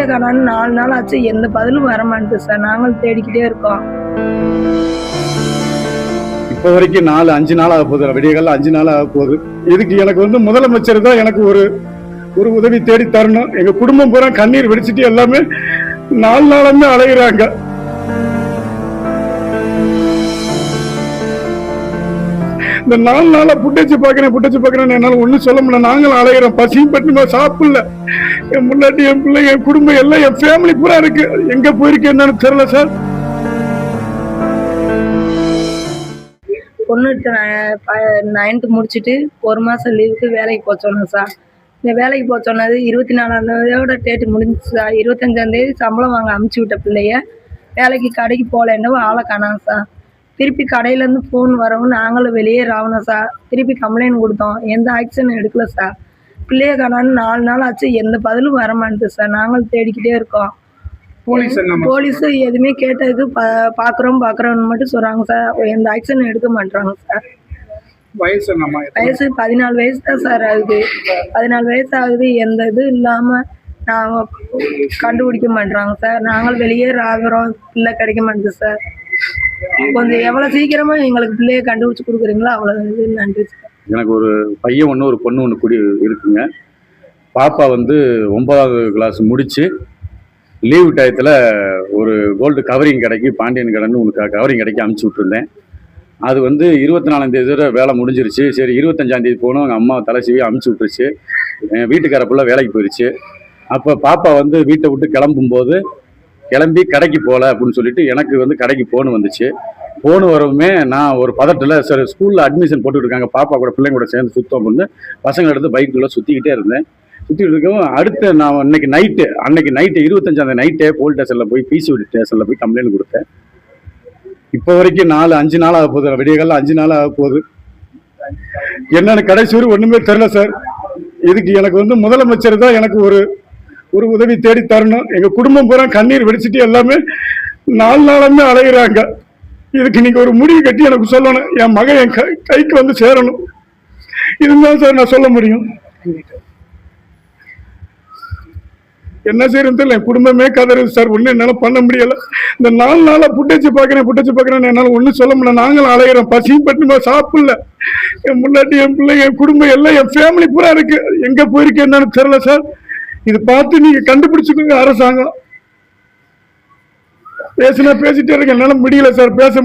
பிள்ளைய காணோன்னு 4 நாள் ஆச்சு, எந்த பதிலும் வர மாட்டேங்குது சார். நாங்களும் தேடிக்கிட்டே இருக்கோம். இப்போ வரைக்கும் 5 நாள் ஆக போகுது, விடியகால 5 நாள் ஆக போகுது. இதுக்கு எனக்கு வந்து முதலமைச்சர் தான் எனக்கு ஒரு உதவி தேடி தரணும். எங்க குடும்பம் பூரா கண்ணீர் வெடிச்சிட்டு எல்லாமே 4 நாளுமே அலைகிறாங்க. இந்த 4 நாளா புட்டச்சு பாக்குறேன் என்னால ஒண்ணும் சொல்ல முடியல. நாங்களும் அலைகிறோம், பசியும் பட்டுமா சாப்பிடல. என் முன்னாடி என் பிள்ளை, என் குடும்பம் எல்லாம், என் ஃபேமிலி பூரா இருக்கு. எங்க போயிருக்கு என்னன்னு தெரியல சார். பொண்ணுகிட்ட 9th முடிச்சுட்டு 1 மாசம் லீவுக்கு வேலைக்கு போக சொன்னேன் சார். இந்த வேலைக்கு போக சொன்னது 24ஆம் தேதியோட டேட்டு முடிஞ்சிச்சு சார். 25ஆம் தேதி சம்பளம் வாங்க அமுச்சு விட்ட பிள்ளைய வேலைக்கு கடைக்கு போகலன்னு ஆளை காணாங்க சார். திருப்பி கடையிலேருந்து ஃபோன் வரவும் நாங்களும் வெளியே ராவணும் சார். திருப்பி கம்ப்ளைண்ட் கொடுத்தோம், எந்த ஆக்ஷனும் எடுக்கல சார். பிள்ளைய காணோன்னு 4 நாள் ஆச்சு, எந்த பதிலும் வர மாட்டேங்குது சார். நாங்களும் தேடிக்கிட்டே இருக்கோம். போலீஸு எதுவுமே கேட்டதுக்கு பார்க்குறோம்னு மட்டும் சொல்கிறாங்க சார். எந்த ஆக்ஷனும் எடுக்க மாட்டாங்க சார். வயசு 14 வயசு தான் சார் ஆகுது. 14 வயசு ஆகுது. எந்த இது இல்லாமல் நாங்கள் கண்டுபிடிக்க மாட்டேறாங்க சார். நாங்களும் வெளியே ராகிறோம், பிள்ளை கிடைக்க மாட்டேங்குது சார். கொஞ்சம் எவ்வளோ சீக்கிரமா எங்களுக்கு பிள்ளைய கண்டுபிடிச்சு கொடுக்குறீங்களோ அவ்வளோ இது நன்றி சார். எனக்கு ஒரு பையன் ஒன்று, ஒரு பொண்ணு ஒன்று கூடி இருக்குங்க. பாப்பா வந்து 9ஆவது கிளாஸ் முடிச்சு லீவு டயத்தில் ஒரு கோல்டு கவரிங் கடைக்கு, பாண்டியன் கடைன்னு உனக்கு கவரிங் கடைக்கு அமுச்சு விட்டுருந்தேன். அது வந்து 24ஆம் தேதி வேலை முடிஞ்சிருச்சு. சரி 25ஆம் தேதி போகணும், எங்கள் அம்மா தலை சீவி அமுச்சு விட்டுருச்சு. என் வீட்டுக்கார பிள்ளை வேலைக்கு போயிடுச்சு. அப்போ பாப்பா வந்து வீட்டை விட்டு கிளம்பும்போது கிளம்பி கடைக்கு போகல அப்படின்னு சொல்லிட்டு எனக்கு வந்து கடைக்கு ஃபோனு வந்துச்சு. ஃபோனு வரவுமே நான் ஒரு பதட்டில் சரி ஸ்கூலில் அட்மிஷன் போட்டுட்டு இருக்காங்க, பாப்பா கூட பிள்ளைங்க கூட சேர்ந்து சுத்தம் அப்படின்னு பசங்களை எடுத்து பைக்குள்ளே சுற்றிக்கிட்டே இருந்தேன். சுற்றிட்டு இருக்கவும் அடுத்து நான் அன்னைக்கு நைட்டு 25ஆம் நைட்டே போலீஸ் ஸ்டேஷனில் போய் பிசிஓடி ஸ்டேஷனில் போய் கம்ப்ளைண்ட் கொடுத்தேன். இப்போ வரைக்கும் 5 நாள் ஆக போகுது, விடியகால 5 நாள் ஆக போகுது. என்னன்னு கடைசி வரை ஒன்றுமே தெரில சார். இதுக்கு எனக்கு வந்து முதலமைச்சர் தான் எனக்கு ஒரு உதவி தேடி தரணும். எங்க குடும்பம் பூரா கண்ணீர் வெடிச்சிட்டு எல்லாமே 4 நாளுமே அலைகிறாங்க. இதுக்கு நீங்க ஒரு முடிவு கட்டி எனக்கு சொல்லணும். என் மகன் என் கைக்கு வந்து சேரணும். இதுதான் சார் நான் சொல்ல முடியும். என்ன செய்யறது தெரியல. என் குடும்பமே கதறுது சார். ஒன்றும் என்னால பண்ண முடியல. இந்த 4 நாளா புட்டச்சு பாக்குறேன் என்னால ஒன்றும் சொல்ல முடியல. நாங்களும் அலைகிறோம், பசியும் பட்டுமா சாப்பிடல. என் முன்னாடி என் பிள்ளை, என் குடும்பம் எல்லாம், என் ஃபேமிலி பூரா இருக்கு. எங்க போயிருக்கு என்னன்னு தெரியல சார். இது பார்த்து நீங்க கண்டுபிடிச்சுக்கோங்க அரசாங்கம். பேசிட்டே இருக்க, என்னால முடியல சார், பேச